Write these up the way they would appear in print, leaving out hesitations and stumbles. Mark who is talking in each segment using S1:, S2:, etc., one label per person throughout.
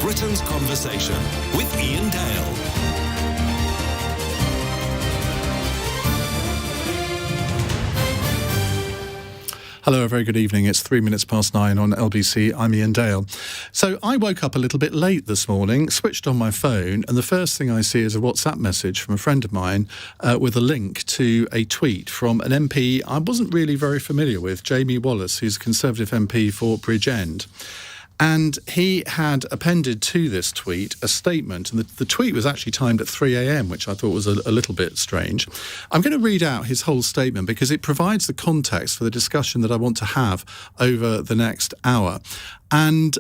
S1: Britain's Conversation with Iain Dale.
S2: Hello, a very good evening. It's 9:03 on LBC. I'm Iain Dale. So I woke up a little bit late this morning, switched on my phone, and the first thing I see is a WhatsApp message from a friend of mine with a link to a tweet from an MP I wasn't really very familiar with, Jamie Wallace, who's a Conservative MP for Bridgend. And he had appended to this tweet a statement, and the tweet was actually timed at 3 a.m, which I thought was a little bit strange. I'm going to read out his whole statement because it provides the context for the discussion that I want to have over the next hour. And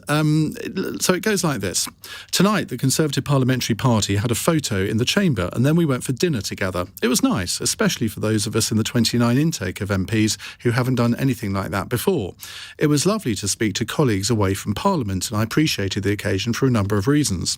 S2: so it goes like this. Tonight, the Conservative Parliamentary Party had a photo in the chamber, and then we went for dinner together. It was nice, especially for those of us in the 29 intake of MPs who haven't done anything like that before. It was lovely to speak to colleagues away from Parliament, and I appreciated the occasion for a number of reasons.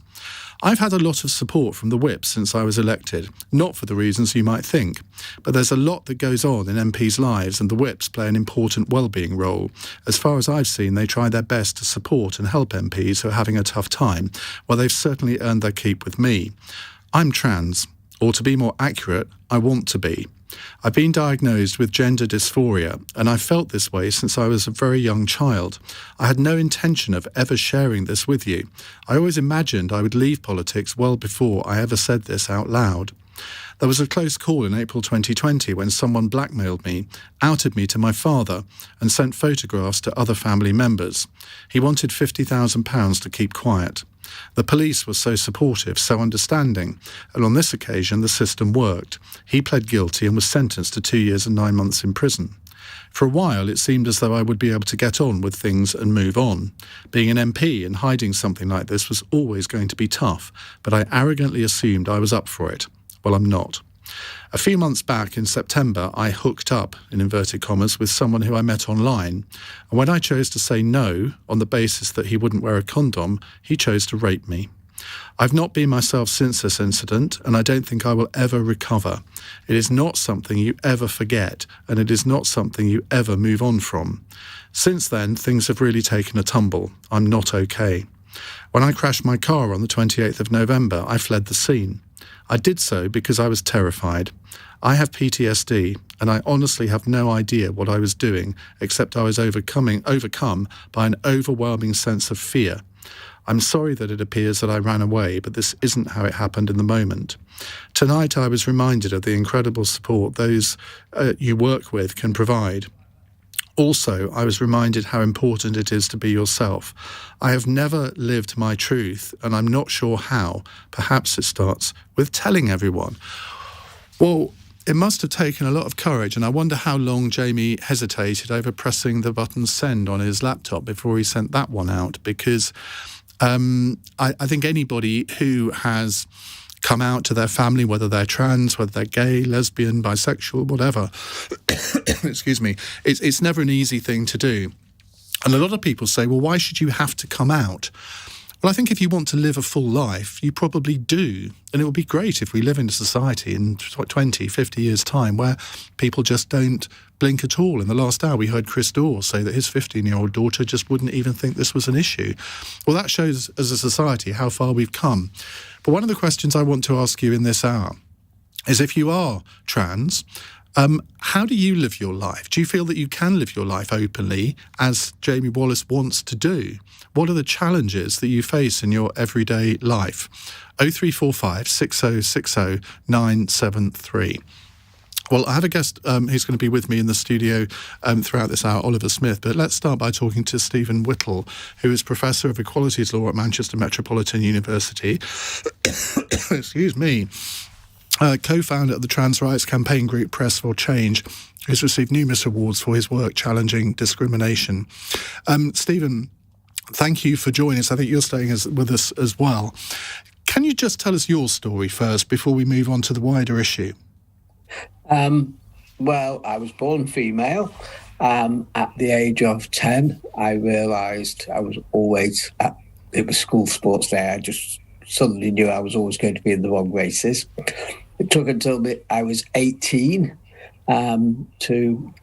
S2: I've had a lot of support from the whip since I was elected, not for the reasons you might think. But there's a lot that goes on in MPs' lives, and the whips play an important wellbeing role. As far as I've seen, they try their best to support and help MPs who are having a tough time. Well, they've certainly earned their keep with me. I'm trans, or to be more accurate, I want to be. I've been diagnosed with gender dysphoria, and I've felt this way since I was a very young child. I had no intention of ever sharing this with you. I always imagined I would leave politics well before I ever said this out loud. There was a close call in April 2020 when someone blackmailed me, outed me to my father, and sent photographs to other family members. He wanted £50,000 to keep quiet. The police were so supportive, so understanding, and on this occasion the system worked. He pled guilty and was sentenced to 2 years and 9 months in prison. For a while it seemed as though I would be able to get on with things and move on. Being an MP and hiding something like this was always going to be tough, but I arrogantly assumed I was up for it. Well, I'm not. A few months back in September, I hooked up, in inverted commas, with someone who I met online. And when I chose to say no, on the basis that he wouldn't wear a condom, he chose to rape me. I've not been myself since this incident, and I don't think I will ever recover. It is not something you ever forget, and it is not something you ever move on from. Since then, things have really taken a tumble. I'm not okay. When I crashed my car on the 28th of November, I fled the scene. I did so because I was terrified. I have PTSD, and I honestly have no idea what I was doing, except I was overcome by an overwhelming sense of fear. I'm sorry that it appears that I ran away, but this isn't how it happened in the moment. Tonight I was reminded of the incredible support those you work with can provide. Also, I was reminded how important it is to be yourself. I have never lived my truth, and I'm not sure how. Perhaps it starts with telling everyone. Well, it must have taken a lot of courage, and I wonder how long Jamie hesitated over pressing the button send on his laptop before he sent that one out, because I think anybody who has come out to their family, whether they're trans, whether they're gay, lesbian, bisexual, whatever, excuse me, it's never an easy thing to do. And a lot of people say, well, why should you have to come out? Well, I think if you want to live a full life, you probably do. And it would be great if we live in a society in 20, 50 years' time where people just don't blink at all. In the last hour, we heard Chris Dawes say that his 15-year-old daughter just wouldn't even think this was an issue. Well, that shows, as a society, how far we've come. But one of the questions I want to ask you in this hour is, if you are trans, how do you live your life? Do you feel that you can live your life openly, as Jamie Wallace wants to do? What are the challenges that you face in your everyday life? 0345 6060 973. Well, I have a guest who's going to be with me in the studio throughout this hour, Oliver Smith. But let's start by talking to Stephen Whittle, who is Professor of Equalities Law at Manchester Metropolitan University. Excuse me. Co-founder of the trans rights campaign group Press for Change, who's received numerous awards for his work challenging discrimination. Stephen, thank you for joining us. I think you're staying with us as well. Can you just tell us your story first before we move on to the wider issue?
S3: Well, I was born female. At the age of 10, I realised I was always it was school sports day. I just suddenly knew I was always going to be in the wrong races. It took until I was 18 to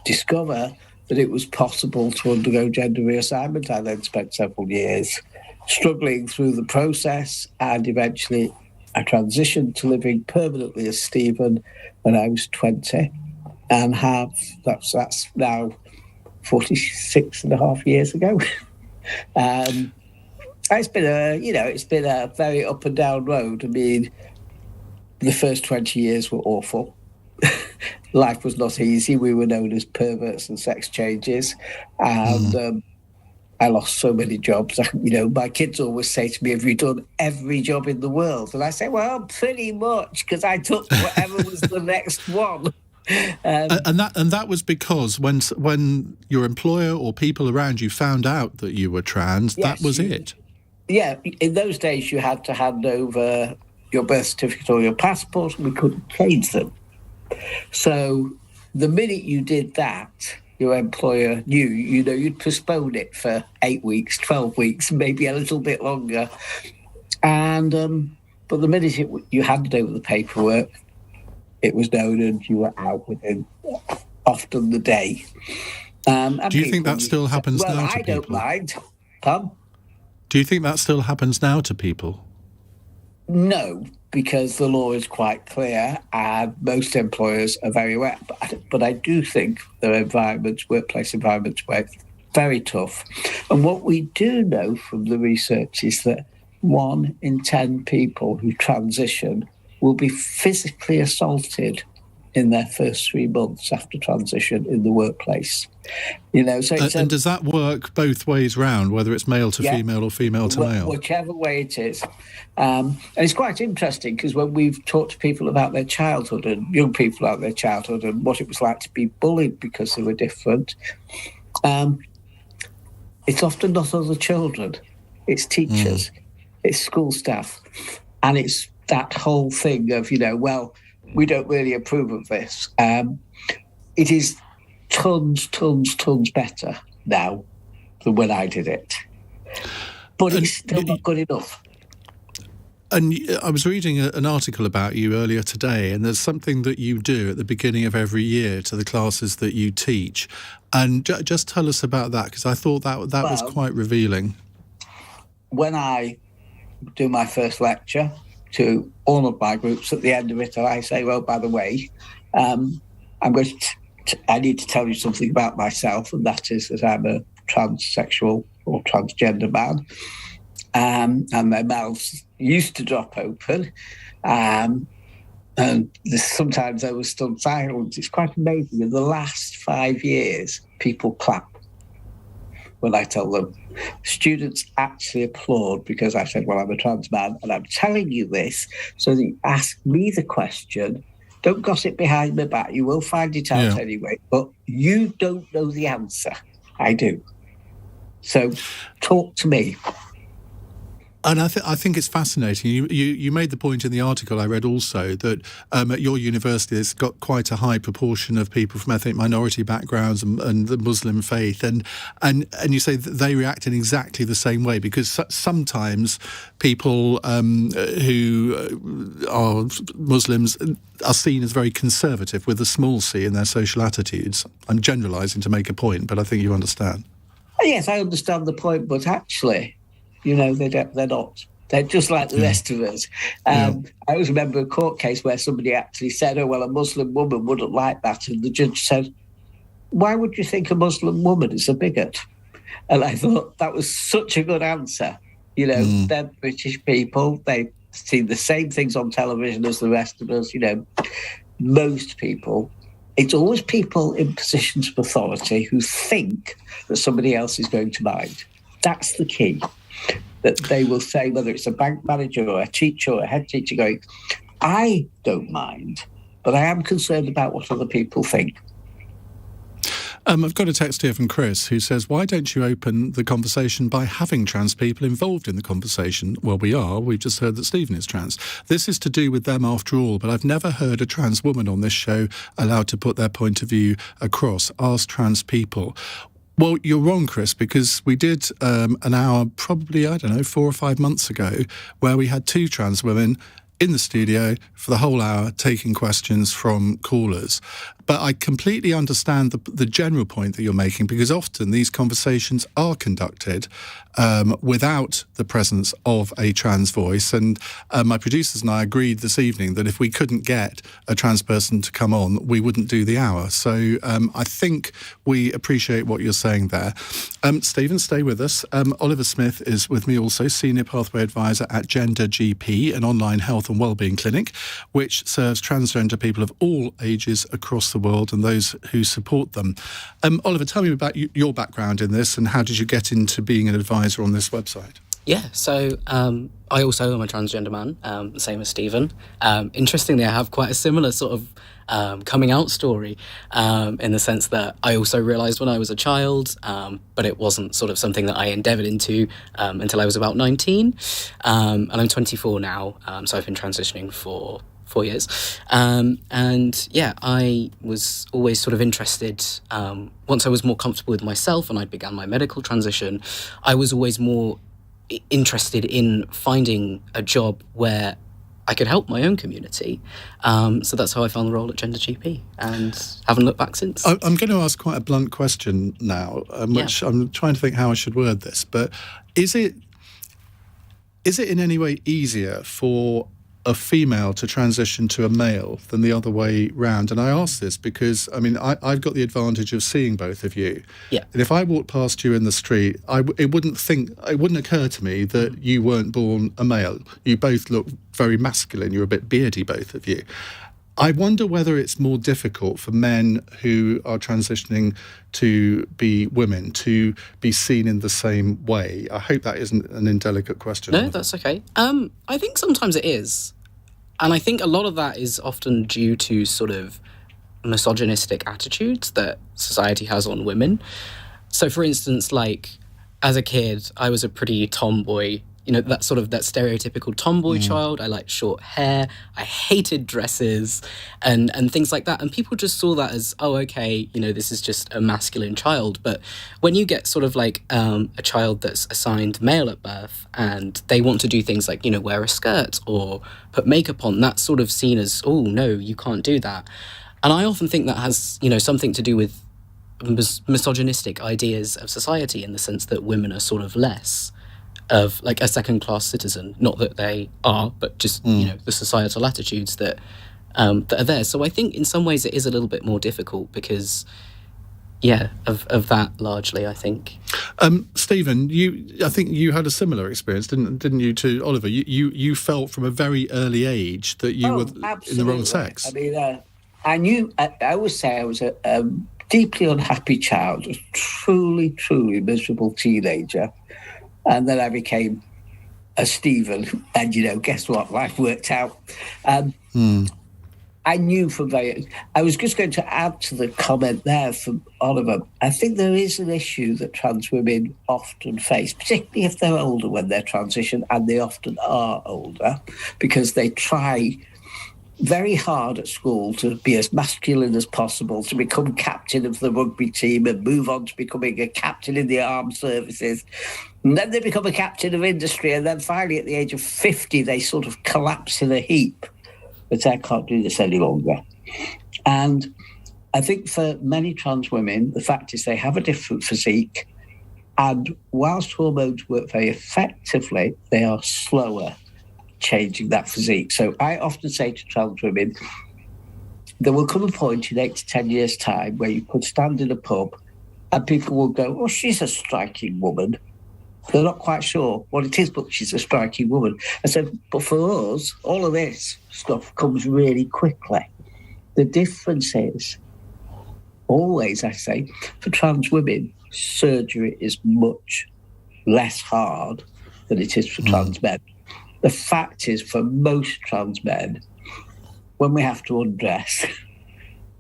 S3: discover that it was possible to undergo gender reassignment. I then spent several years struggling through the process, and eventually I transitioned to living permanently as Stephen when I was 20, and that's now 46 and a half years ago. It's been a very up and down road. I mean, the first 20 years were awful. Life was not easy. We were known as perverts and sex changes, and I lost so many jobs. My kids always say to me, "Have you done every job in the world?" And I say, "Well, pretty much, because I took whatever was the next one."
S2: And that was because when your employer or people around you found out that you were trans,
S3: yes,
S2: that was it.
S3: Yeah, in those days you had to hand over your birth certificate or your passport, and we couldn't change them. So the minute you did that, your employer knew, you'd postpone it for 8 weeks, 12 weeks, maybe a little bit longer. And but the minute you handed over the paperwork, it was known and you were out within often the day.
S2: Do you think that still happens now to people?
S3: Well, I don't mind. Tom?
S2: Do you think that still happens now to people?
S3: No, because the law is quite clear and most employers are very aware. But I do think there are workplace environments where it's very tough. And what we do know from the research is that 1 in 10 people who transition will be physically assaulted in their first 3 months after transition in the workplace.
S2: And does that work both ways round, whether it's male to female or female to male?
S3: Whichever way it is. And it's quite interesting because when we've talked to people about their childhood and young people about their childhood and what it was like to be bullied because they were different, it's often not other children. It's teachers, it's school staff, and it's that whole thing of, we don't really approve of this. It is tons better now than when I did it. But it's still not good enough.
S2: And I was reading an article about you earlier today, and there's something that you do at the beginning of every year to the classes that you teach. And just tell us about that, because I thought that was quite revealing.
S3: When I do my first lecture to all of my groups, at the end of it, I say, well, by the way, I need to tell you something about myself, and that is that I'm a transsexual or transgender man. And their mouths used to drop open. And sometimes I was stunned silent. It's quite amazing. In the last 5 years, people clap when I tell them. Students actually applaud because I said, well, I'm a trans man, and I'm telling you this so that you ask me the question. Don't gossip behind my back. You will find it out anyway. But you don't know the answer. I do. So talk to me.
S2: And I think it's fascinating. You made the point in the article I read also that at your university it's got quite a high proportion of people from ethnic minority backgrounds and the Muslim faith, and you say that they react in exactly the same way, because sometimes people who are Muslims are seen as very conservative with a small c in their social attitudes. I'm generalising to make a point, but I think you understand.
S3: Yes, I understand the point, but actually, they're not. They're just like the rest of us. I always remember a court case where somebody actually said, oh, well, a Muslim woman wouldn't like that. And the judge said, why would you think a Muslim woman is a bigot? And I thought that was such a good answer. They're British people. They see the same things on television as the rest of us. Most people, it's always people in positions of authority who think that somebody else is going to mind. That's the key. That they will say, whether it's a bank manager or a teacher or a head teacher, going, I don't mind, but I am concerned about what other people think.
S2: I've got a text here from Chris who says, why don't you open the conversation by having trans people involved in the conversation? Well, we are. We've just heard that Stephen is trans. This is to do with them after all, but I've never heard a trans woman on this show allowed to put their point of view across. Ask trans people. Well, you're wrong, Chris, because we did an hour probably, 4 or 5 months ago, where we had 2 trans women in the studio for the whole hour taking questions from callers. But I completely understand the general point that you're making, because often these conversations are conducted without the presence of a trans voice. And my producers and I agreed this evening that if we couldn't get a trans person to come on, we wouldn't do the hour. So I think we appreciate what you're saying there. Stephen, stay with us. Oliver Smith is with me also, Senior Pathway Advisor at Gender GP, an online health and wellbeing clinic, which serves transgender people of all ages across the world and those who support them. Oliver, tell me about your background in this, and how did you get into being an advisor on this website?
S4: Yeah, so I also am a transgender man, same as Stephen. Interestingly, I have quite a similar sort of coming out story in the sense that I also realised when I was a child, but it wasn't sort of something that I endeavoured into until I was about 19. And I'm 24 now, so I've been transitioning for 4 years. And yeah, I was always sort of interested, once I was more comfortable with myself and I began my medical transition, I was always more interested in finding a job where I could help my own community. So that's how I found the role at Gender GP, and haven't looked back since.
S2: I'm going to ask quite a blunt question now, which I'm trying to think how I should word this, but is it in any way easier for a female to transition to a male than the other way round? And I ask this because, I mean, I've got the advantage of seeing both of you.
S4: Yeah.
S2: And if I walked past you in the street, it wouldn't occur to me that you weren't born a male. You both look very masculine. You're a bit beardy, both of you. I wonder whether it's more difficult for men who are transitioning to be women to be seen in the same way. I hope that isn't an indelicate question.
S4: No, that's okay. I think sometimes it is. And I think a lot of that is often due to sort of misogynistic attitudes that society has on women. So, for instance, like, as a kid, I was a pretty tomboy, that stereotypical tomboy child. I liked short hair. I hated dresses and things like that. And people just saw that as, oh, okay, this is just a masculine child. But when you get sort of like a child that's assigned male at birth and they want to do things like, wear a skirt or put makeup on, that's sort of seen as, oh, no, you can't do that. And I often think that has, something to do with misogynistic ideas of society, in the sense that women are sort of less of like a second-class citizen. Not that they are, but just the societal attitudes that are there. So I think in some ways it is a little bit more difficult because, of that largely, I think.
S2: Stephen, I think you had a similar experience, didn't you, to Oliver? You felt from a very early age that you were
S3: absolutely
S2: in the wrong sex.
S3: I mean, I knew. I always say I was a deeply unhappy child, a truly, truly miserable teenager. And then I became a Stephen, and, guess what? Life worked out. I knew I was just going to add to the comment there from Oliver. I think there is an issue that trans women often face, particularly if they're older when they're transition, and they often are older, because they try very hard at school to be as masculine as possible, to become captain of the rugby team and move on to becoming a captain in the armed services. And then they become a captain of industry, and then finally at the age of 50, they sort of collapse in a heap. But I can't do this any longer. And I think for many trans women, the fact is they have a different physique, and whilst hormones work very effectively, they are slower changing that physique. So I often say to trans women, there will come a point in 8 to 10 years' time where you could stand in a pub and people will go, oh, she's a striking woman. They're not quite sure what it is, but she's a striking woman. I said, but for us, all of this stuff comes really quickly. The difference is, always I say, for trans women, surgery is much less hard than it is for trans men. The fact is, for most trans men, when we have to undress,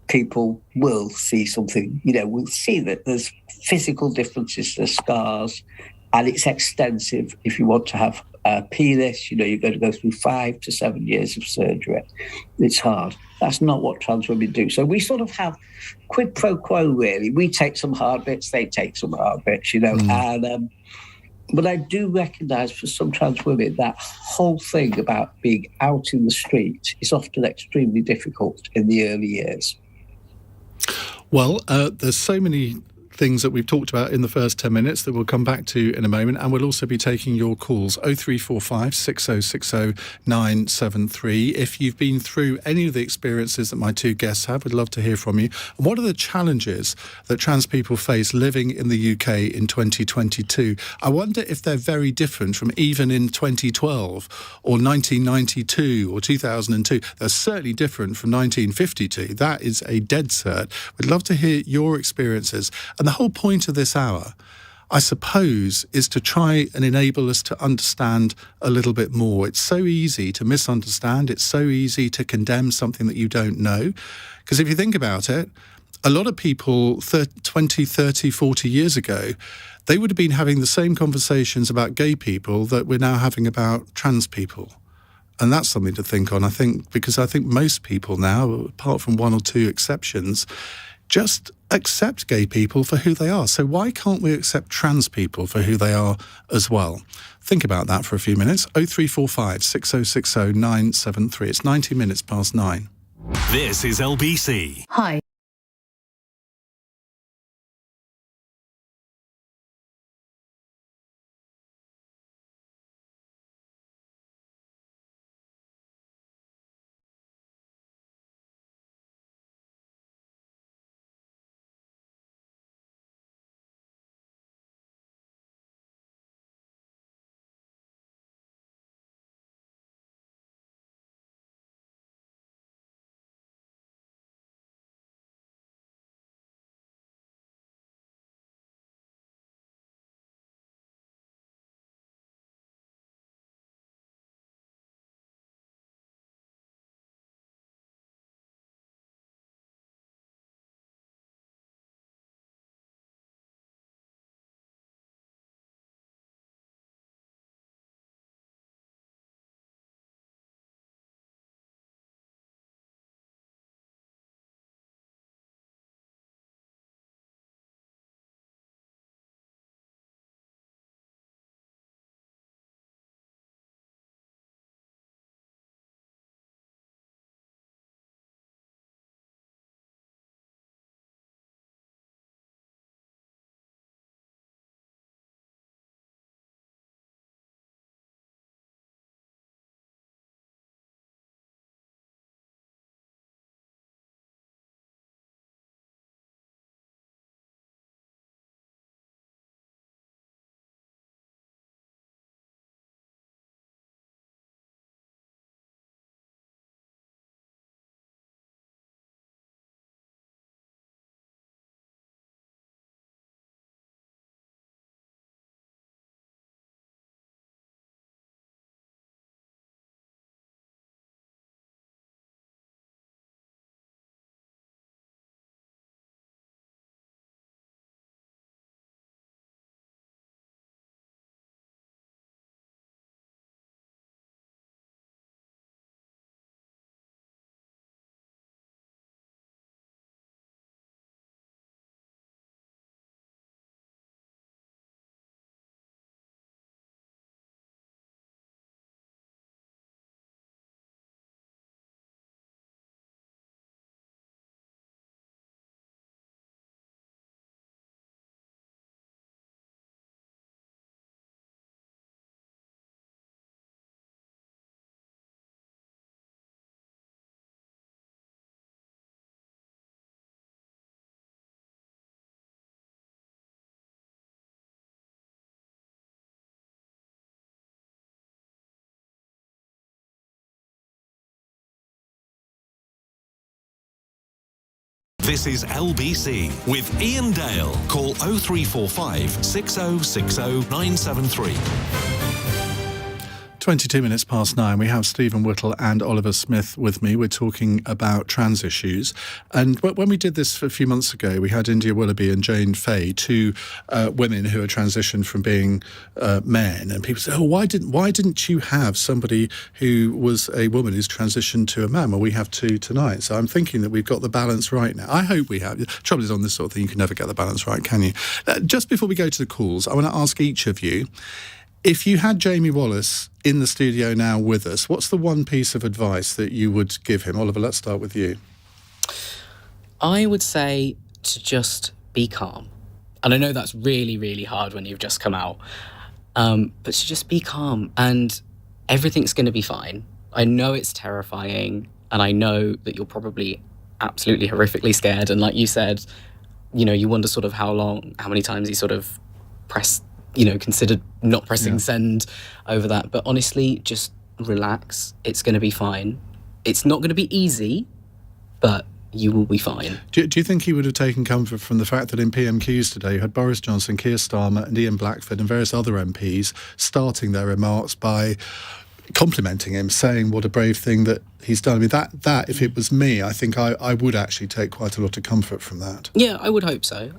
S3: people will see something, we'll see that there's physical differences, there's scars, and it's extensive. If you want to have a penis, you're going to go through 5 to 7 years of surgery. It's hard. That's not what trans women do. So we sort of have quid pro quo, really. We take some hard bits, they take some hard bits, and but I do recognise for some trans women that whole thing about being out in the street is often extremely difficult in the early years.
S2: Well, there's so many things that we've talked about in the first 10 minutes that we'll come back to in a moment, and we'll also be taking your calls 0345 6060 973. If you've been through any of the experiences that my two guests have, we'd love to hear from you. And what are the challenges that trans people face living in the UK in 2022? I wonder if they're very different from even in 2012 or 1992 or 2002. They're certainly different from 1952. That is a dead cert. We'd love to hear your experiences. And the whole point of this hour, I suppose, is to try and enable us to understand a little bit more. It's so easy to misunderstand. It's so easy to condemn something that you don't know. Because if you think about it, a lot of people 20, 30, 40 years ago, they would have been having the same conversations about gay people that we're now having about trans people. And that's something to think on, I think, because I think most people now, apart from one or two exceptions, just accept gay people for who they are. So why can't we accept trans people for who they are as well? Think about that for a few minutes. 0345 6060 973. It's 90 minutes past 9.
S1: This is LBC.
S5: Hi.
S1: This is LBC with Iain Dale. Call 0345 6060 973.
S2: 22 minutes past 9. We have Stephen Whittle and Oliver Smith with me. We're talking about trans issues. And when we did this a few months ago, we had India Willoughby and Jane Fay, two women who are transitioned from being men. And people say, oh, why didn't you have somebody who was a woman who's transitioned to a man? Well, we have two tonight. So I'm thinking that we've got the balance right now. I hope we have. The trouble is, on this sort of thing, you can never get the balance right, can you? Just before we go to the calls, I want to ask each of you, if you had Jamie Wallace in the studio now with us, what's the one piece of advice that you would give him? Oliver, let's start with you.
S4: I would say to just be calm. And I know that's really, really hard when you've just come out. But to just be calm and everything's going to be fine. I know it's terrifying and I know that you're probably absolutely horrifically scared. And like you said, you wonder sort of how many times you sort of considered not pressing send over that. But honestly, just relax. It's going to be fine. It's not going to be easy, but you will be fine.
S2: Do you think he would have taken comfort from the fact that in PMQs today you had Boris Johnson, Keir Starmer and Ian Blackford and various other MPs starting their remarks by complimenting him, saying what a brave thing that he's done? I mean, that if it was me, I think I would actually take quite a lot of comfort from that.
S4: Yeah, I would hope so.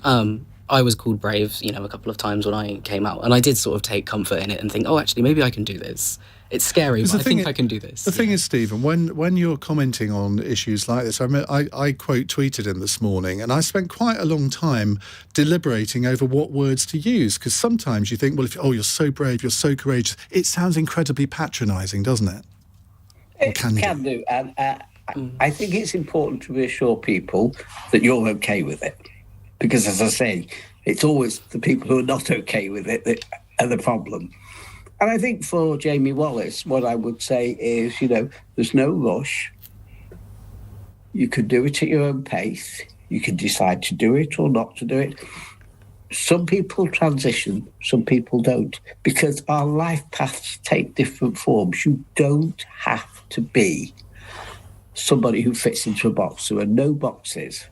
S4: I was called brave, a couple of times when I came out, and I did sort of take comfort in it and think, oh, actually, maybe I can do this. It's scary, but I think I can do this.
S2: The thing is, Stephen, when you're commenting on issues like this, I quote tweeted him this morning, and I spent quite a long time deliberating over what words to use, because sometimes you think, well, you're so brave, you're so courageous, it sounds incredibly patronising, doesn't it?
S3: It can do. And I think it's important to reassure people that you're okay with it. Because, as I say, it's always the people who are not okay with it that are the problem. And I think for Jamie Wallace, what I would say is, there's no rush. You could do it at your own pace. You can decide to do it or not to do it. Some people transition, some people don't, because our life paths take different forms. You don't have to be somebody who fits into a box. There are no boxes.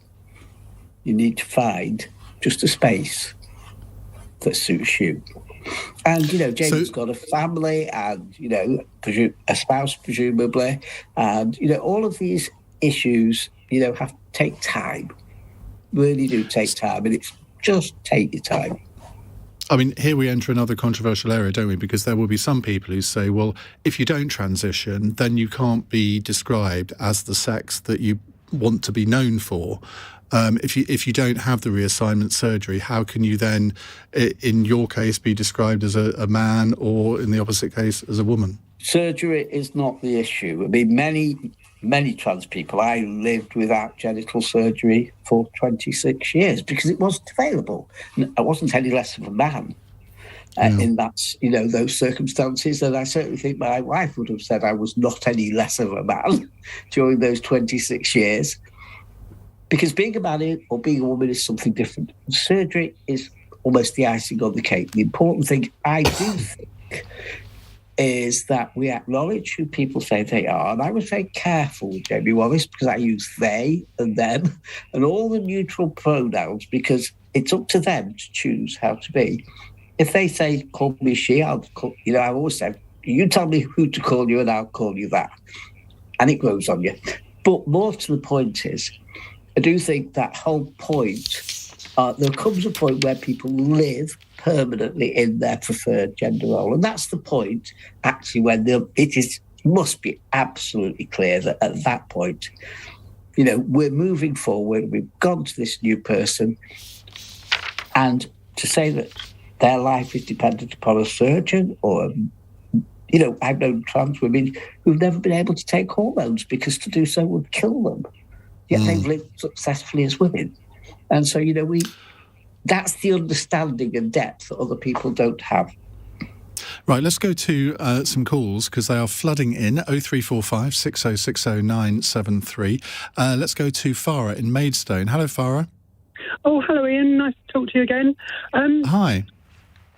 S3: You need to find just a space that suits you. And, Jamie's got a family and, a spouse, presumably. And, all of these issues, have to take time. Really do take time. And it's just take your time.
S2: I mean, here we enter another controversial area, don't we? Because there will be some people who say, well, if you don't transition, then you can't be described as the sex that you want to be known for. If you don't have the reassignment surgery, how can you then, in your case, be described as a man or, in the opposite case, as a woman?
S3: Surgery is not the issue. I mean, many trans people, I lived without genital surgery for 26 years because it wasn't available. I wasn't any less of a man in that, those circumstances. And I certainly think my wife would have said I was not any less of a man during those 26 years. Because being a man or being a woman is something different. Surgery is almost the icing on the cake. The important thing, I do think, is that we acknowledge who people say they are. And I was very careful with Jamie Wallace because I use they and them and all the neutral pronouns because it's up to them to choose how to be. If they say, call me she, I've always said, you tell me who to call you and I'll call you that. And it grows on you. But more to the point is, I do think that whole point, there comes a point where people live permanently in their preferred gender role. And that's the point, actually, when it must be absolutely clear that at that point, we're moving forward, we've gone to this new person, and to say that their life is dependent upon a surgeon or, I've known trans women who've never been able to take hormones because to do so would kill them. Yet they've lived successfully as women. And so, that's the understanding and depth that other people don't have.
S2: Right, let's go to some calls because they are flooding in. 0345 6060 973. Let's go to Farah in Maidstone. Hello, Farah.
S5: Oh, hello, Ian. Nice to talk to you again.
S2: Hi.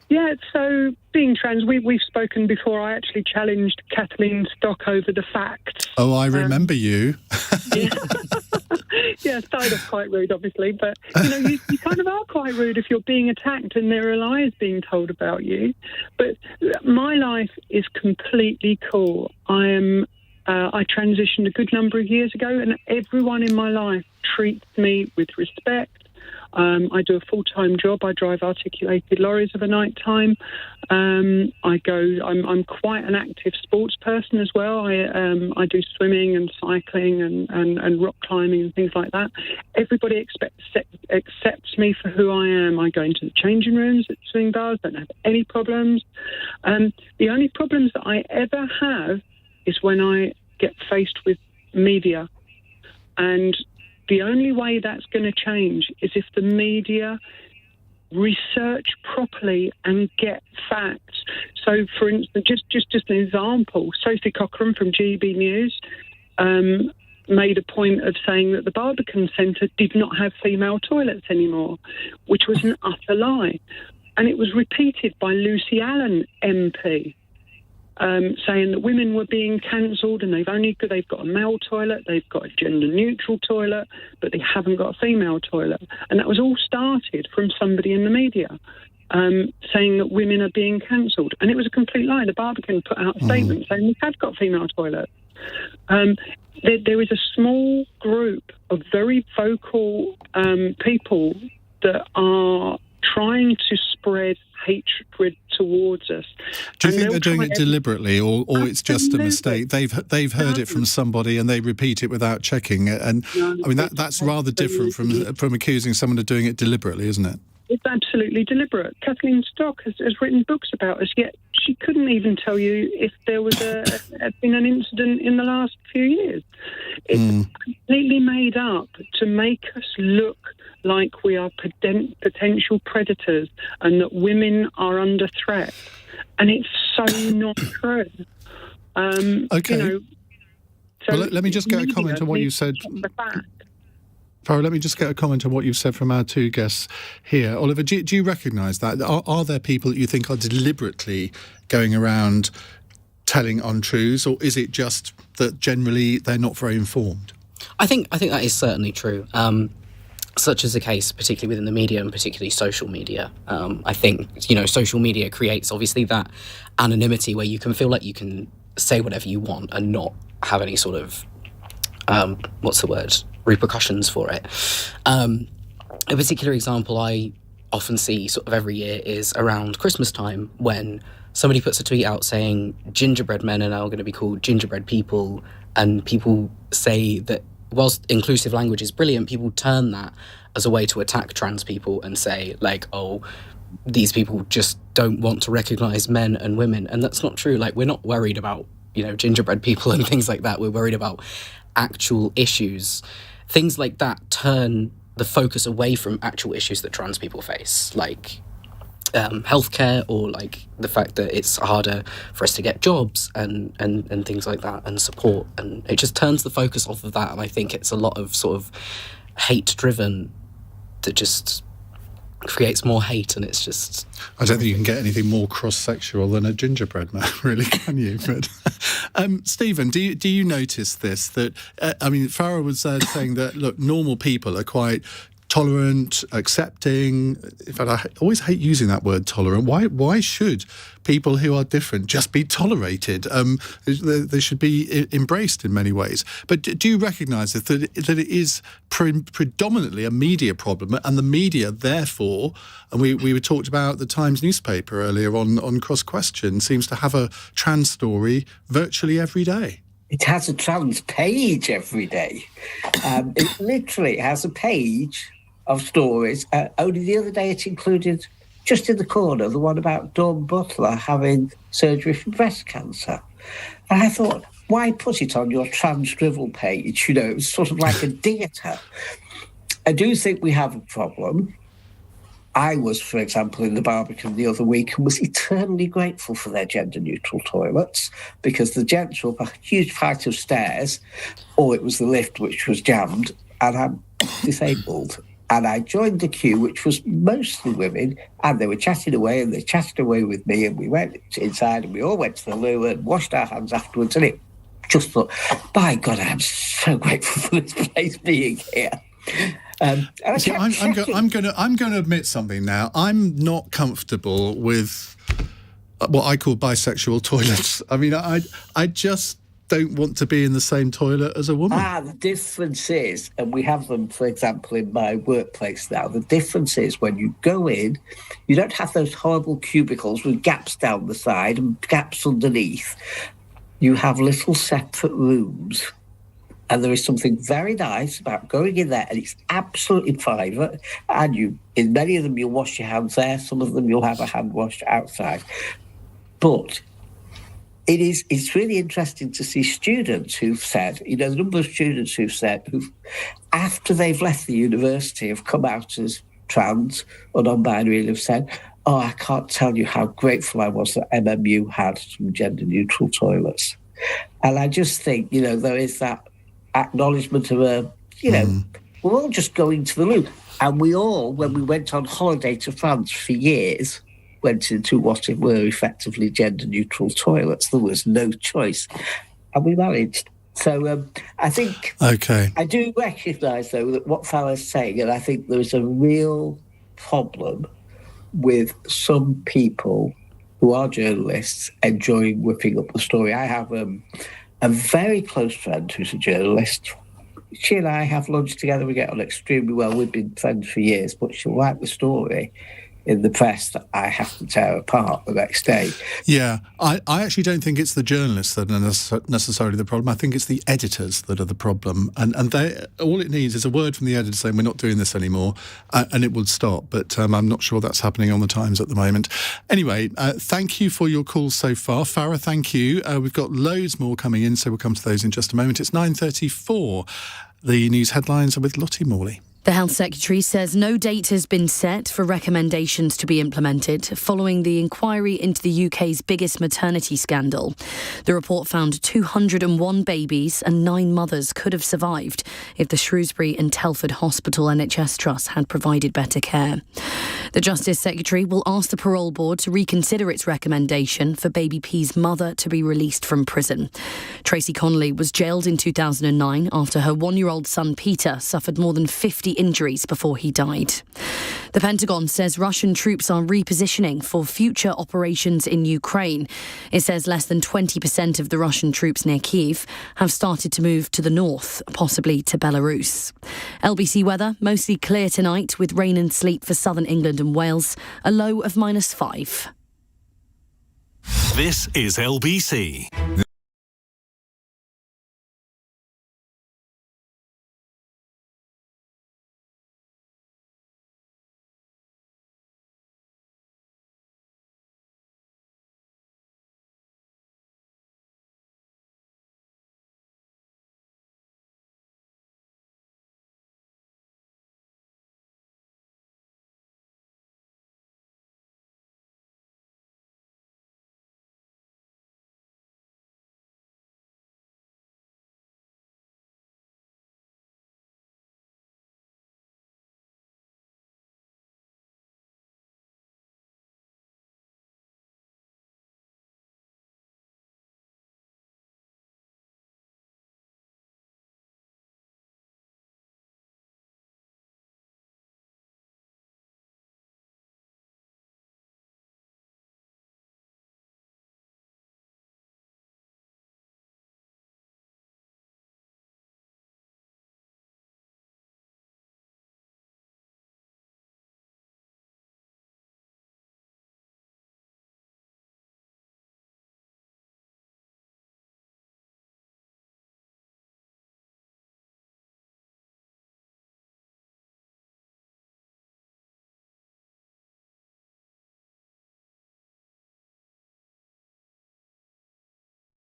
S5: Yeah, so being trans, we've spoken before. I actually challenged Kathleen Stock over the facts.
S2: Oh, I remember you.
S5: Yeah, started off quite rude, obviously, but, you kind of are quite rude if you're being attacked and there are lies being told about you. But my life is completely cool. I transitioned a good number of years ago, and everyone in my life treats me with respect. I do a full-time job. I drive articulated lorries of a night time. I'm quite an active sports person as well. I do swimming and cycling and rock climbing and things like that. Everybody accepts me for who I am. I go into the changing rooms at swing bars, don't have any problems. The only problems that I ever have is when I get faced with media. And the only way that's going to change is if the media research properly and get facts. So, for instance, just an example, Sophie Cochrane from GB News made a point of saying that the Barbican Centre did not have female toilets anymore, which was an utter lie. And it was repeated by Lucy Allen MP, saying that women were being cancelled and they've got a male toilet, they've got a gender-neutral toilet, but they haven't got a female toilet. And that was all started from somebody in the media saying that women are being cancelled. And it was a complete lie. The Barbican put out a statement saying we have got female toilets. There is a small group of very vocal people that are trying to spread hatred towarers us.
S2: Do you think they're doing it deliberately, or it's just a mistake? They've heard it from somebody and they repeat it without checking it. And I mean that's rather different from accusing someone of doing it deliberately, isn't it?
S5: It's absolutely deliberate. Kathleen Stock has written books about us, yet she couldn't even tell you if there was been an incident in the last few years. It's completely made up to make us look like we are potential predators and that women are under threat. And it's so not true.
S2: Okay.
S5: You know, so
S2: well, let me just get a comment on what you said. Farah, let me just get a comment on what you've said from our two guests here. Oliver, do you recognise that? Are there people that you think are deliberately going around telling untruths, or is it just that generally they're not very informed?
S4: I think that is certainly true. Such as the case, particularly within the media and particularly social media. I think, social media creates obviously that anonymity where you can feel like you can say whatever you want and not have any sort of, repercussions for it. A particular example I often see sort of every year is around Christmas time when somebody puts a tweet out saying gingerbread men are now going to be called gingerbread people, and people say that whilst inclusive language is brilliant, people turn that as a way to attack trans people and say, like, oh, these people just don't want to recognise men and women. And that's not true. Like, we're not worried about, gingerbread people and things like that. We're worried about actual issues. Things like that turn the focus away from actual issues that trans people face, like healthcare, or like the fact that it's harder for us to get jobs and things like that, and support, and it just turns the focus off of that. And I think it's a lot of sort of hate driven that just creates more hate, and it's just...
S2: I don't think you can get anything more cross-sexual than a gingerbread man, really, can you? But Stephen, do you notice this? That Farah was saying that, look, normal people are quite tolerant, accepting. In fact, I always hate using that word, tolerant. Why should people who are different just be tolerated? They should be embraced in many ways. But do you recognise that it is predominantly a media problem, and the media, therefore, and we talked about the Times newspaper earlier on Cross Question, seems to have a trans story virtually every day?
S3: It has a trans page every day. It literally has a page of stories. Only the other day it included, just in the corner, the one about Dawn Butler having surgery for breast cancer. And I thought, why put it on your trans drivel page? It was sort of like a theatre. I do think we have a problem. I was, for example, in the Barbican the other week and was eternally grateful for their gender-neutral toilets, because the gents were up a huge flight of stairs, or it was the lift which was jammed, and I'm disabled. And I joined the queue, which was mostly women, and they were chatting away, and they chatted away with me, and we went inside, and we all went to the loo and washed our hands afterwards, and it just thought, by God, I'm so grateful for this place being here.
S2: See, I'm going to admit something now. I'm not comfortable with what I call bisexual toilets. I mean, I just don't want to be in the same toilet as a woman.
S3: The difference is, and we have them, for example, in my workplace now, the difference is when you go in, you don't have those horrible cubicles with gaps down the side and gaps underneath. You have little separate rooms. And there is something very nice about going in there, and it's absolutely private. And in many of them, you'll wash your hands there. Some of them, you'll have a hand wash outside. But It's really interesting to see students who've said, the number of students who've said, after they've left the university, have come out as trans or non-binary and have said, oh, I can't tell you how grateful I was that MMU had some gender-neutral toilets. And I just think, there is that acknowledgement of we're all just going to the loo. And we all, when we went on holiday to France for years, went into what were effectively gender-neutral toilets. There was no choice. And we managed. So I think I do recognise, though, that what Farah's saying, and I think there's a real problem with some people who are journalists enjoying whipping up the story. I have a very close friend who's a journalist. She and I have lunch together. We get on extremely well. We've been friends for years, but she'll write the story in the press that I have to tear apart the next day.
S2: Yeah, I actually don't think it's the journalists that are necessarily the problem. I think it's the editors that are the problem. And all it needs is a word from the editor saying we're not doing this anymore, and it would stop. But I'm not sure that's happening on the Times at the moment. Anyway, thank you for your calls so far. Farah, thank you. We've got loads more coming in, so we'll come to those in just a moment. It's 9:34. The news headlines are with Lottie Morley.
S6: The Health Secretary says no date has been set for recommendations to be implemented following the inquiry into the UK's biggest maternity scandal. The report found 201 babies and 9 mothers could have survived if the Shrewsbury and Telford Hospital NHS Trust had provided better care. The Justice Secretary will ask the Parole Board to reconsider its recommendation for baby P's mother to be released from prison. Tracy Connolly was jailed in 2009 after her 1-year-old son Peter suffered more than 50 injuries before he died. The Pentagon says Russian troops are repositioning for future operations in Ukraine. It says less than 20% of the Russian troops near Kyiv have started to move to the north, possibly to Belarus. LBC weather, mostly clear tonight with rain and sleet for southern England and Wales, a low of -5.
S1: This is LBC.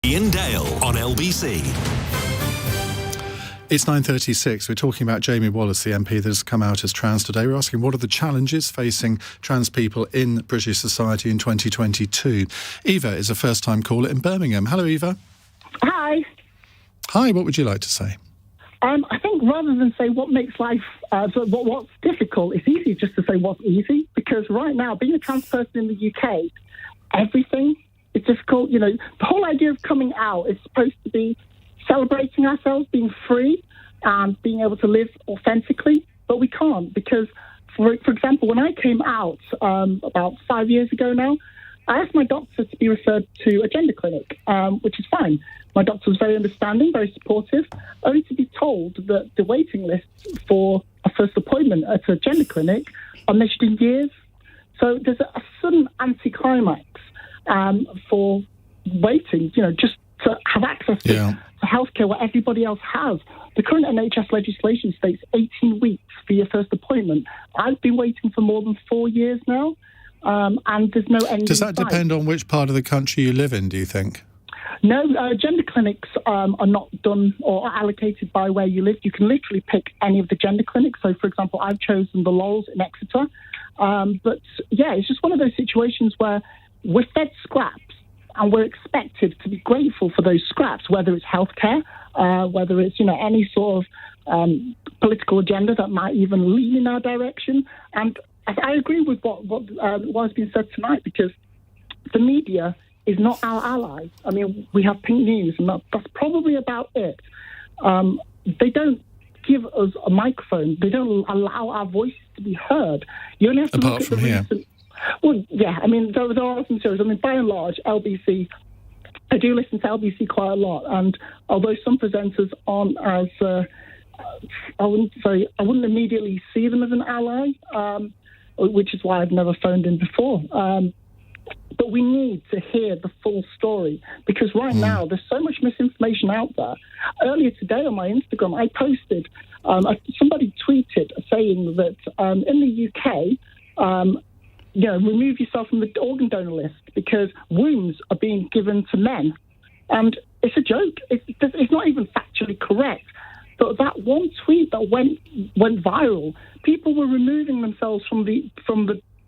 S1: Iain Dale on LBC.
S2: It's 9:36. We're talking about Jamie Wallace, the MP that has come out as trans today. We're asking what are the challenges facing trans people in British society in 2022. Eva is a first-time caller in Birmingham. Hello, Eva.
S7: Hi.
S2: Hi, what would you like to say?
S7: I think rather than say what makes life, what's difficult, it's easy just to say what's easy. Because right now, being a trans person in the UK, everything is difficult. You know, the whole idea of coming out is supposed to be celebrating ourselves, being free, and being able to live authentically. But we can't because, for example, when I came out about 5 years ago now, I asked my doctor to be referred to a gender clinic, which is fine. My doctor was very understanding, very supportive, only to be told that the waiting lists for a first appointment at a gender clinic are measured in years. So there's a sudden anticlimax for waiting, you know, just to have access to healthcare what everybody else has. The current NHS legislation states 18 weeks for your first appointment. I've been waiting for more than 4 years now, and there's no end.
S2: Does that depend on which part of the country you live in, do you think?
S7: No, gender clinics are not done or allocated by where you live. You can literally pick any of the gender clinics. So, for example, I've chosen the Laurels in Exeter. But, yeah, it's just one of those situations where we're fed scraps and we're expected to be grateful for those scraps, whether it's healthcare, whether it's, any sort of political agenda that might even lean in our direction. And I agree with what has been said tonight, because the media is not our ally. I mean, we have Pink News, and that's probably about it. They don't give us a microphone. They don't allow our voices to be heard. You only have to
S2: Apart
S7: look at
S2: from
S7: the
S2: here.
S7: recent... Well, yeah, I mean, there are some shows. I mean, by and large, LBC... I do listen to LBC quite a lot, and although some presenters aren't as... I wouldn't immediately see them as an ally, which is why I've never phoned in before. But we need to hear the full story, because right now there's so much misinformation out there. Earlier today on my Instagram, I posted, somebody tweeted saying that in the UK, remove yourself from the organ donor list because wombs are being given to men. And it's a joke. It's not even factually correct. But that one tweet that went viral, people were removing themselves from the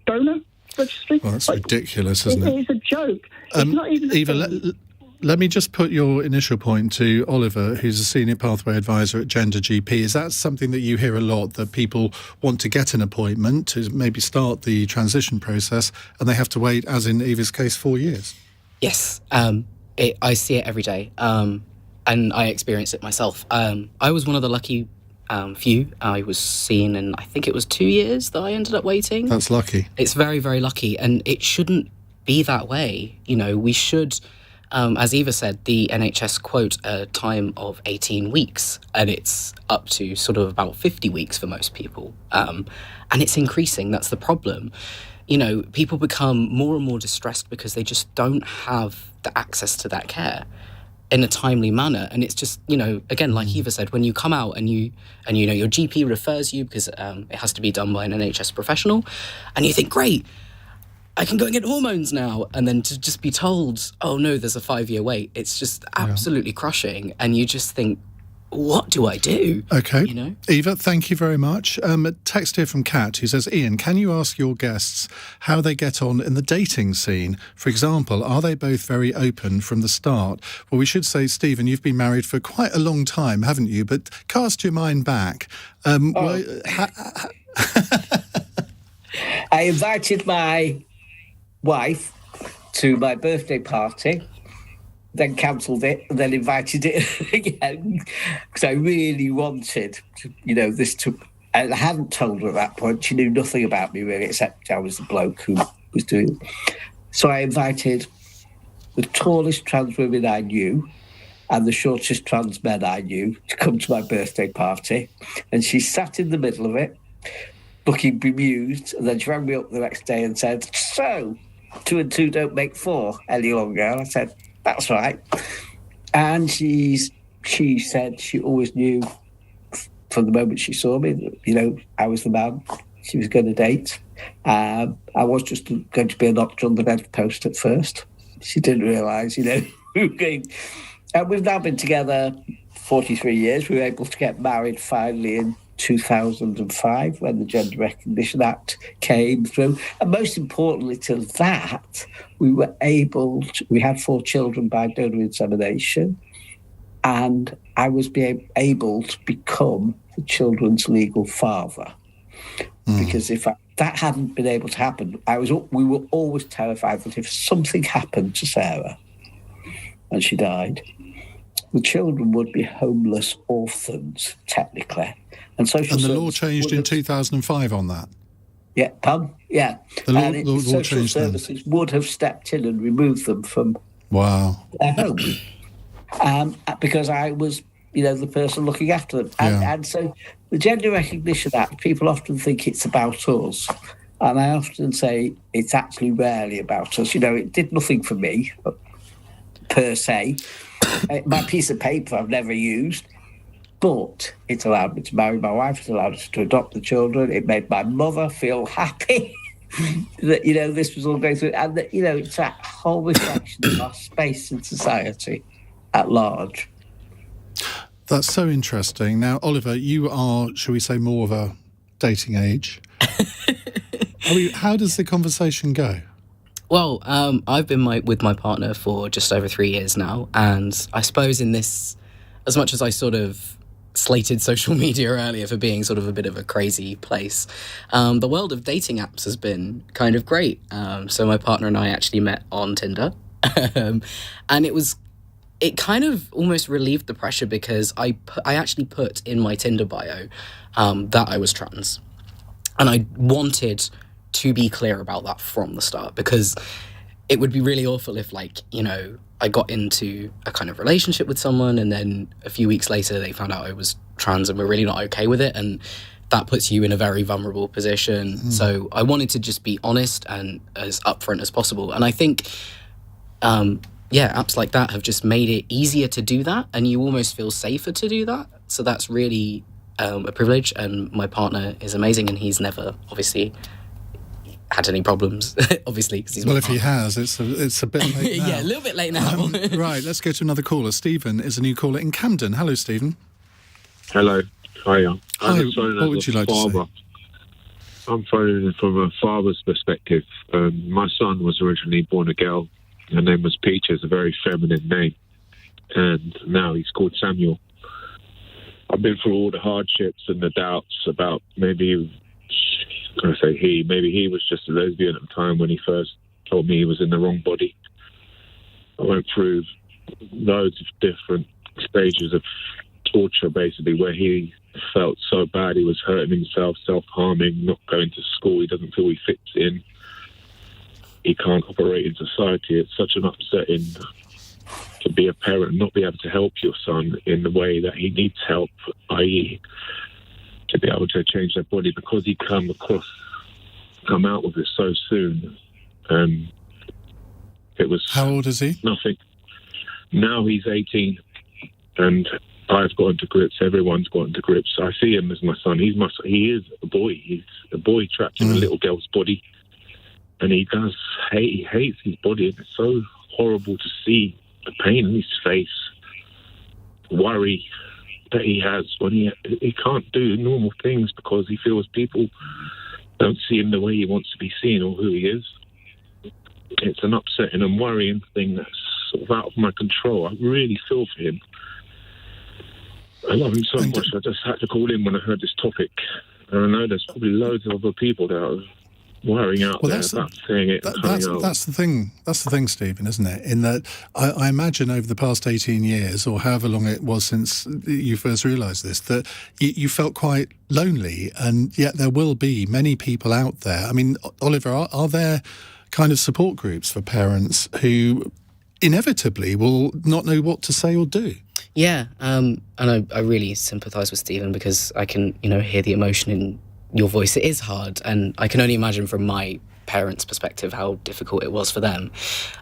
S7: donor registry.
S2: Well, that's ridiculous, isn't it?
S7: It is a joke. It's not even
S2: Eva, let me just put your initial point to Oliver, who's a senior pathway advisor at Gender GP. Is that something that you hear a lot, that people want to get an appointment to maybe start the transition process and they have to wait, as in Eva's case, 4 years?
S4: Yes, I see it every day, and I experience it myself. I was one of the lucky few. I was seen in, I think it was 2 years that I ended up waiting.
S2: That's lucky.
S4: It's very, very lucky, and it shouldn't be that way. We should... as Eva said, the NHS quote a time of 18 weeks, and it's up to sort of about 50 weeks for most people. And it's increasing. That's the problem. People become more and more distressed because they just don't have the access to that care in a timely manner. And it's just, again, like Eva said, when you come out and your GP refers you because it has to be done by an NHS professional, and you think, great, I can go and get hormones now. And then to just be told, oh no, there's a 5-year wait, it's just absolutely crushing. And you just think, what do I do?
S2: Okay. Eva, thank you very much. A text here from Kat who says, Iain, can you ask your guests how they get on in the dating scene? For example, are they both very open from the start? Well, we should say, Stephen, you've been married for quite a long time, haven't you? But cast your mind back.
S3: I invited my wife to my birthday party, then cancelled it, and then invited it again because I really wanted this to. And I hadn't told her at that point. She knew nothing about me really, except I was the bloke who was doing it. So I invited the tallest trans women I knew and the shortest trans men I knew to come to my birthday party, and she sat in the middle of it, looking bemused, and then she rang me up the next day and said, "So, 2 and 2 don't make 4 any longer." And I said, "That's right." And she said she always knew from the moment she saw me that, I was the man she was going to date. I was just going to be a notch on the bedpost at first. She didn't realise, And we've now been together 43 years. We were able to get married finally in 2005 when the Gender Recognition Act came through. And most importantly to that, we had 4 children by donor insemination, and I was able to become the children's legal father. Because if that hadn't been able to happen, we were always terrified that if something happened to Sarah and she died, the children would be homeless orphans, technically. And
S2: the law changed in 2005 on that?
S3: Yeah, pardon? Yeah.
S2: The law
S3: social
S2: changed
S3: services would have stepped in and removed them from their home. Because I was, the person looking after them. And so the Gender Recognition Act, people often think it's about us. And I often say it's actually rarely about us. It did nothing for me, per se. My piece of paper I've never used. But it allowed me to marry my wife. It allowed us to adopt the children. It made my mother feel happy. that, this was all going through, and that, it's that whole reflection of our space in society at large.
S2: That's so interesting. Now, Oliver, you are, shall we say, more of a dating age. How does the conversation go?
S4: Well, I've been with my partner for just over 3 years now, and I suppose in this, as much as I sort of slated social media earlier for being sort of a bit of a crazy place, the world of dating apps has been kind of great. So my partner and I actually met on Tinder, and it kind of almost relieved the pressure because I actually put in my Tinder bio that I was trans, and I wanted to be clear about that from the start, because it would be really awful if, I got into a kind of relationship with someone and then a few weeks later they found out I was trans and were really not okay with it, and that puts you in a very vulnerable position. So I wanted to just be honest and as upfront as possible, and I think apps like that have just made it easier to do that, and you almost feel safer to do that. So that's really a privilege, and my partner is amazing, and he's never obviously had any problems, obviously, because he's
S2: if he has, it's a bit late now.
S4: Yeah, a little bit late now.
S2: Right, let's go to another caller. Stephen is a new caller in Camden. Hello, Stephen.
S8: Hello. Hiya.
S2: Hi, what would you like to say?
S8: I'm phoning from a father's perspective. My son was originally born a girl. Her name was Peach. It's a very feminine name. And now he's called Samuel. I've been through all the hardships and the doubts about maybe he was just a lesbian at the time when he first told me he was in the wrong body. I went through loads of different stages of torture, basically, where he felt so bad he was hurting himself, self-harming, not going to school. He doesn't feel he fits in. He can't operate in society. It's such an upsetting to be a parent and not be able to help your son in the way that he needs help, i.e. to be able to change their body, because he come out with it so soon. It was...
S2: How old is he?
S8: Nothing. Now he's 18, and I've gotten to grips. Everyone's gotten to grips. I see him as my son. He is a boy. He's a boy trapped in a little girl's body, and he hates his body, and it's so horrible to see the pain in his face, worry that he has when he can't do normal things because he feels people don't see him the way he wants to be seen or who he is. It's an upsetting and worrying thing that's sort of out of my control. I really feel for him. I love him so much. I just had to call in when I heard this topic. And I know there's probably loads of other people that are worrying out there about saying it.
S2: That's the thing. That's the thing, Stephen, isn't it? In that, I imagine over the past 18 years, or however long it was since you first realised this, that you felt quite lonely, and yet there will be many people out there. I mean, Oliver, are there kind of support groups for parents who inevitably will not know what to say or do?
S4: Yeah, and I really sympathise with Stephen, because I can, hear the emotion in your voice. It is hard, and I can only imagine from my parents' perspective how difficult it was for them.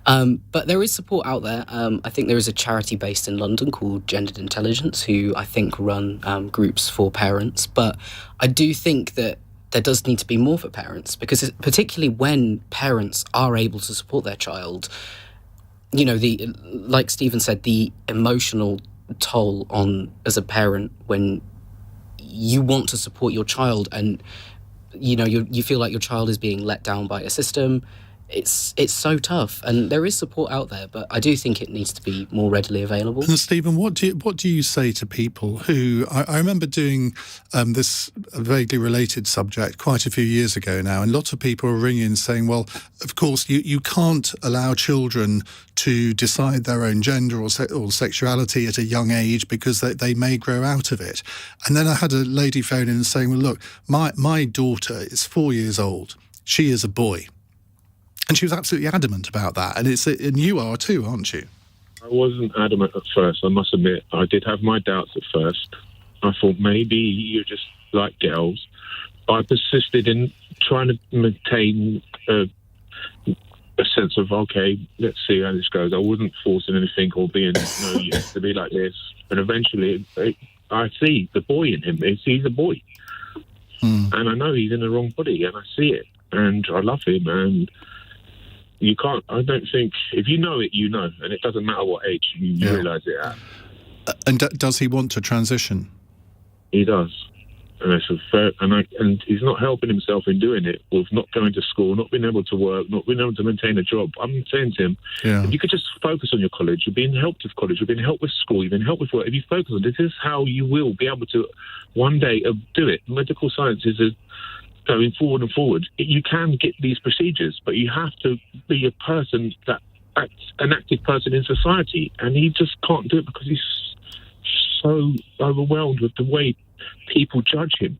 S4: But there is support out there. I think there is a charity based in London called Gendered Intelligence, who I think run groups for parents. But I do think that there does need to be more for parents, because particularly when parents are able to support their child, like Stephen said, the emotional toll on as a parent when you want to support your child and you feel like your child is being let down by a system. It's so tough, and there is support out there, but I do think it needs to be more readily available.
S2: And Stephen, what do you say to people who... I remember doing this vaguely related subject quite a few years ago now, and lots of people were ringing saying, well, of course, you can't allow children to decide their own gender or sexuality at a young age because they may grow out of it. And then I had a lady phone in and saying, well, look, my daughter is 4 years old. She is a boy. And she was absolutely adamant about that. And you are too, aren't you?
S8: I wasn't adamant at first, I must admit. I did have my doubts at first. I thought maybe you just like girls. But I persisted in trying to maintain a sense of, okay, let's see how this goes. I wasn't forcing anything or being, no, you have to be like this. And eventually, I see the boy in him. He's a boy. And I know he's in the wrong body, and I see it. and I love him, and you can't. I don't think if you know it, you know, and it doesn't matter what age you realise it at.
S2: And does he want to transition?
S8: He does. And it's and he's not helping himself in doing it with not going to school, not being able to work, not being able to maintain a job. I'm saying to him, if you could just focus on your college, you're being helped with college, you're being helped with school, you've been helped with work. If you focus on this is how you will be able to one day do it. Medical science is going forward and forward. You can get these procedures, but you have to be a person that acts, an active person in society, and he just can't do it because he's so overwhelmed with the way people judge him.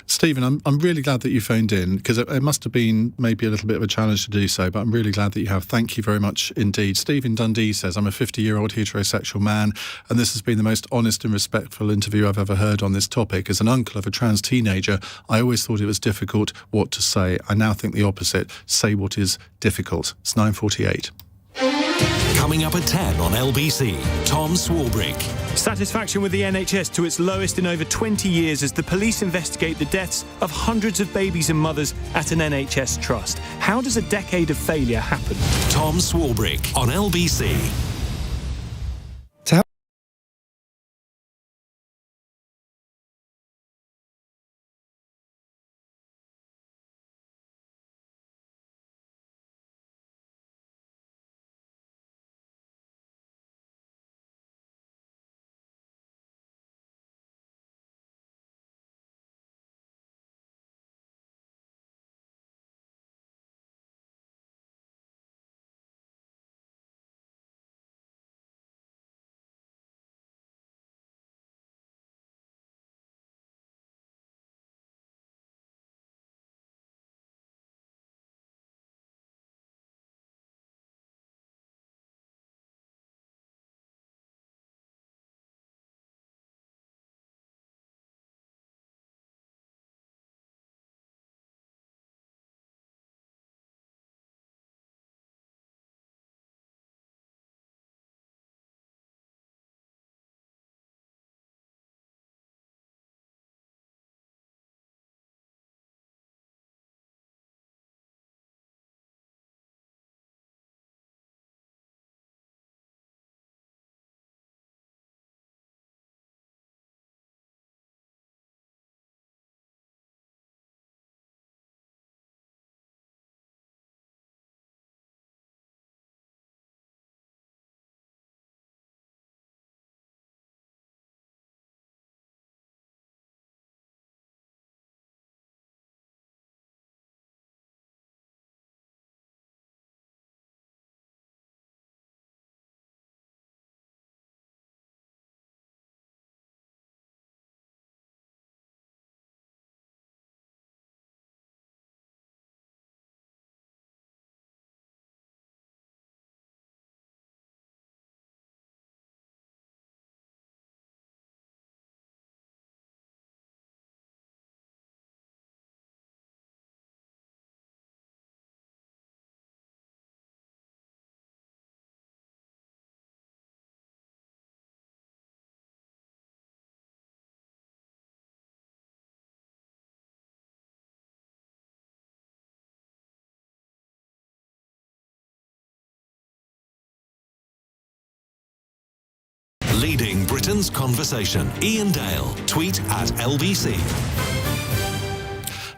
S2: Stephen, I'm really glad that you phoned in, because it must have been maybe a little bit of a challenge to do so, but I'm really glad that you have. Thank you very much indeed. Stephen Dundee says, I'm a 50-year-old heterosexual man, and this has been the most honest and respectful interview I've ever heard on this topic. As an uncle of a trans teenager, I always thought it was difficult what to say. I now think the opposite. Say what is difficult. It's 9:48.
S1: Coming up at 10 on LBC, Tom Swarbrick.
S9: Satisfaction with the NHS to its lowest in over 20 years as the police investigate the deaths of hundreds of babies and mothers at an NHS trust. How does a decade of failure happen?
S1: Tom Swarbrick on LBC. Leading Britain's conversation. Iain Dale. Tweet at LBC.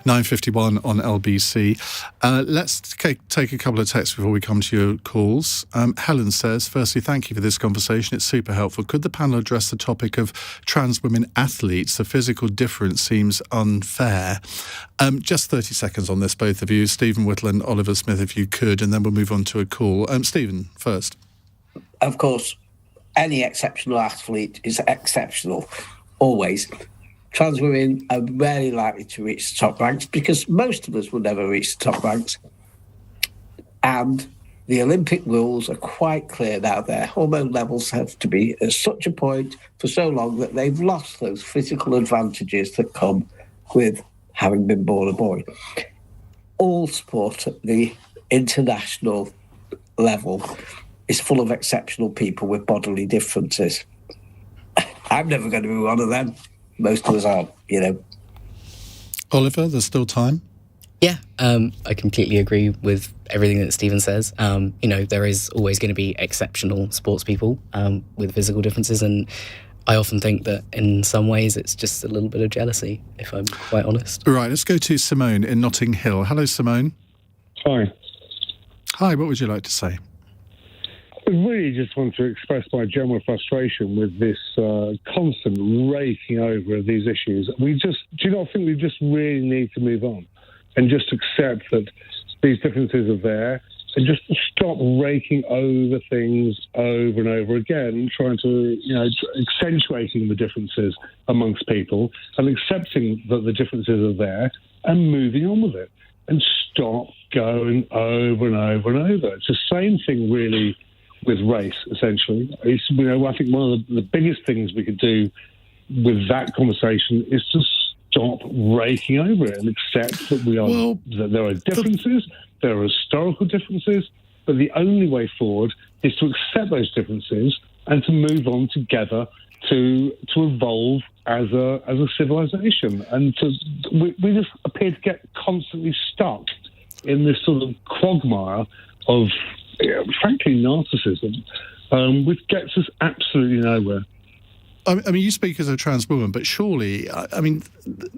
S2: 9:51 on LBC. Let's take a couple of texts before we come to your calls. Helen says, firstly, thank you for this conversation. It's super helpful. Could the panel address the topic of trans women athletes? The physical difference seems unfair. Just 30 seconds on this, both of you. Stephen Whittle and Oliver Smith, if you could, and then we'll move on to a call. Stephen, first.
S3: Of course, any exceptional athlete is exceptional, always. Trans women are rarely likely to reach the top ranks because most of us will never reach the top ranks. And the Olympic rules are quite clear now. Their hormone levels have to be at such a point for so long that they've lost those physical advantages that come with having been born a boy. All sport at the international level is full of exceptional people with bodily differences. I'm never going to be one of them. Most of us aren't, you know.
S2: Oliver, there's still time?
S4: Yeah, I completely agree with everything that Stephen says. There is always going to be exceptional sports people with physical differences, and I often think that in some ways it's just a little bit of jealousy, if I'm quite honest.
S2: Right, let's go to Simone in Notting Hill. Hello, Simone.
S10: Hi.
S2: Hi, what would you like to say?
S10: I really just want to express my general frustration with this constant raking over of these issues. Do you not think we just really need to move on and just accept that these differences are there and just stop raking over things over and over again, trying to, accentuating the differences amongst people and accepting that the differences are there and moving on with it and stop going over and over and over. It's the same thing, really, with race, essentially. I think one of the biggest things we could do with that conversation is to stop raking over it and accept that that there are differences, there are historical differences, but the only way forward is to accept those differences and to move on together to evolve as a civilization. And we just appear to get constantly stuck in this sort of quagmire of, frankly, narcissism, which gets us absolutely nowhere.
S2: I mean, you speak as a trans woman, but surely,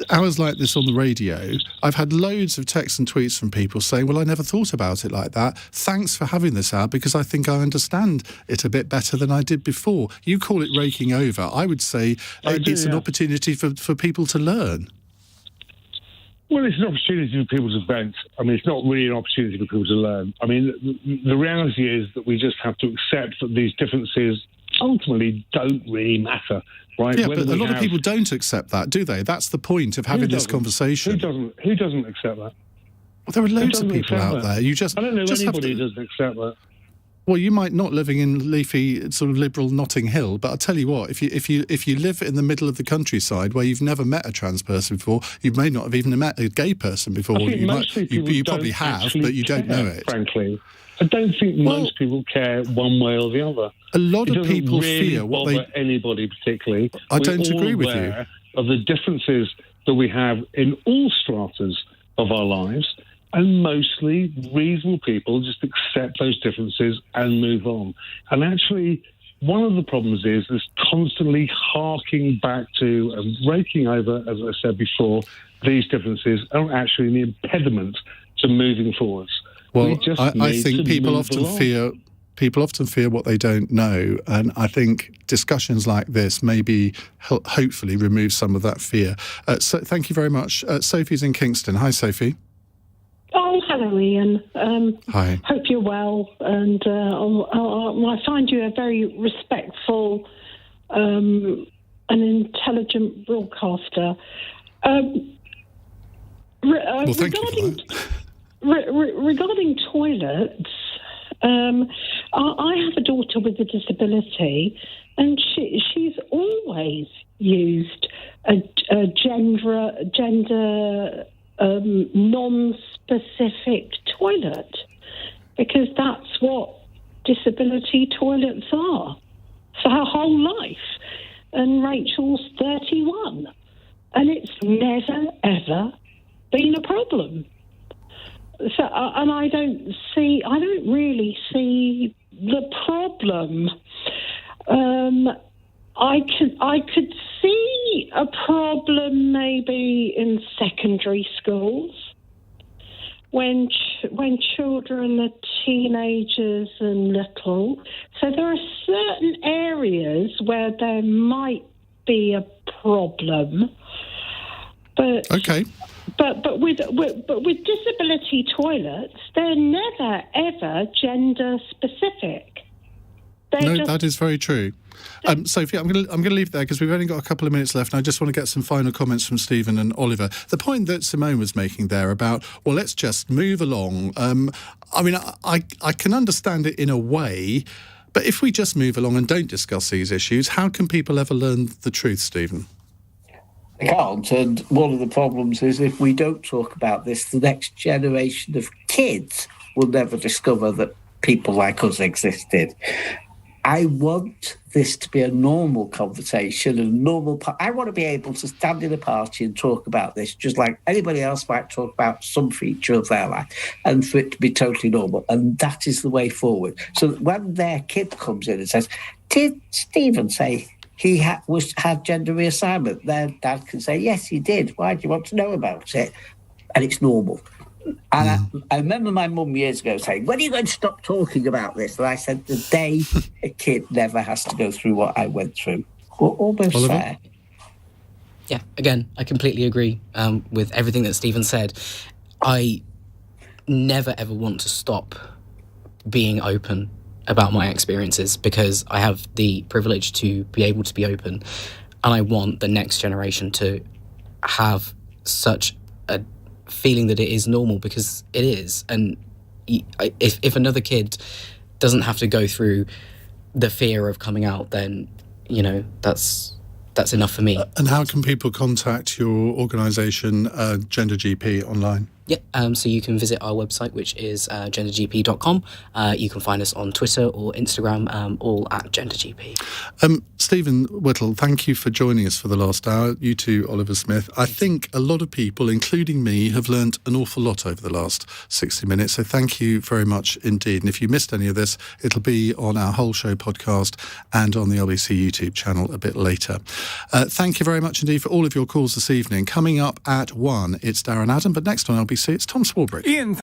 S2: hours like this on the radio, I've had loads of texts and tweets from people saying, well, I never thought about it like that. Thanks for having this out, because I think I understand it a bit better than I did before. You call it raking over. I would say it's an opportunity for people to learn.
S10: Well, it's an opportunity for people to vent. It's not really an opportunity for people to learn. The reality is that we just have to accept that these differences ultimately don't really matter, right?
S2: Yeah, but a lot of people don't accept that, do they? That's the point of having this conversation.
S10: Who doesn't accept that?
S2: Well, there are loads of people out there.
S10: I don't know anybody who doesn't accept that.
S2: Well, you might not living in leafy, sort of liberal Notting Hill, but I'll tell you what, if you live in the middle of the countryside where you've never met a trans person before, you may not have even met a gay person before. You probably have, but you don't know it.
S10: Frankly, I don't think most people care one way or the other.
S2: A lot of people fear what they...
S10: anybody particularly.
S2: I don't agree with you.
S10: Of the differences that we have in all stratas of our lives, and mostly reasonable people just accept those differences and move on. And actually, one of the problems is this constantly harking back to and raking over, as I said before, these differences are actually an impediment to moving forwards.
S2: Well, I think people often fear what they don't know, and I think discussions like this maybe hopefully remove some of that fear. So thank you very much. Sophie's in Kingston. Hi, Sophie.
S11: Oh, hello, Ian.
S2: Hi.
S11: Hope you're well, and I find you a very respectful and intelligent broadcaster.
S2: Well, thank you for that.
S11: Regarding toilets, I have a daughter with a disability, and she's always used a gender non-specific toilet, because that's what disability toilets are for her whole life. And Rachel's 31, and it's never, ever been a problem. So, and I don't really see the problem. I could see a problem maybe in secondary schools when children are teenagers and little. So there are certain areas where there might be a problem, but
S2: okay.
S11: But with disability toilets, they're never ever gender specific.
S2: That is very true. Sophie, I'm going to leave it there because we've only got a couple of minutes left, and I just want to get some final comments from Stephen and Oliver. The point that Simone was making there about, well, let's just move along. I can understand it in a way, but if we just move along and don't discuss these issues, how can people ever learn the truth, Stephen?
S3: They can't, and one of the problems is if we don't talk about this, the next generation of kids will never discover that people like us existed. I want this to be a normal conversation, I want to be able to stand in a party and talk about this, just like anybody else might talk about some feature of their life, and for it to be totally normal. And that is the way forward. So that when their kid comes in and says, "Did Stephen say he had gender reassignment?" Their dad can say, "Yes, he did. Why do you want to know about it?" And it's normal. And I remember my mum years ago saying, "When are you going to stop talking about this?" And I said, "The day a kid never has to go through what I went through." Almost
S2: Oliver?
S3: fair.
S4: Yeah, again, I completely agree with everything that Stephen said. I never, ever want to stop being open about my experiences, because I have the privilege to be able to be open, and I want the next generation to have such a feeling that it is normal, because it is. And if another kid doesn't have to go through the fear of coming out, then that's enough for me.
S2: And how can people contact your organisation, Gender GP, online?
S4: Yeah, so you can visit our website, which is gendergp.com. You can find us on Twitter or Instagram, all at gendergp.
S2: Stephen Whittle, thank you for joining us for the last hour. You too, Oliver Smith. I think a lot of people, including me, have learnt an awful lot over the last 60 minutes, so thank you very much indeed. And if you missed any of this, it'll be on our whole show podcast and on the LBC YouTube channel a bit later. Thank you very much indeed for all of your calls this evening. Coming up at 1, it's Darren Adam, but next on LBC, it's Tom Swarbrick.
S9: Iain.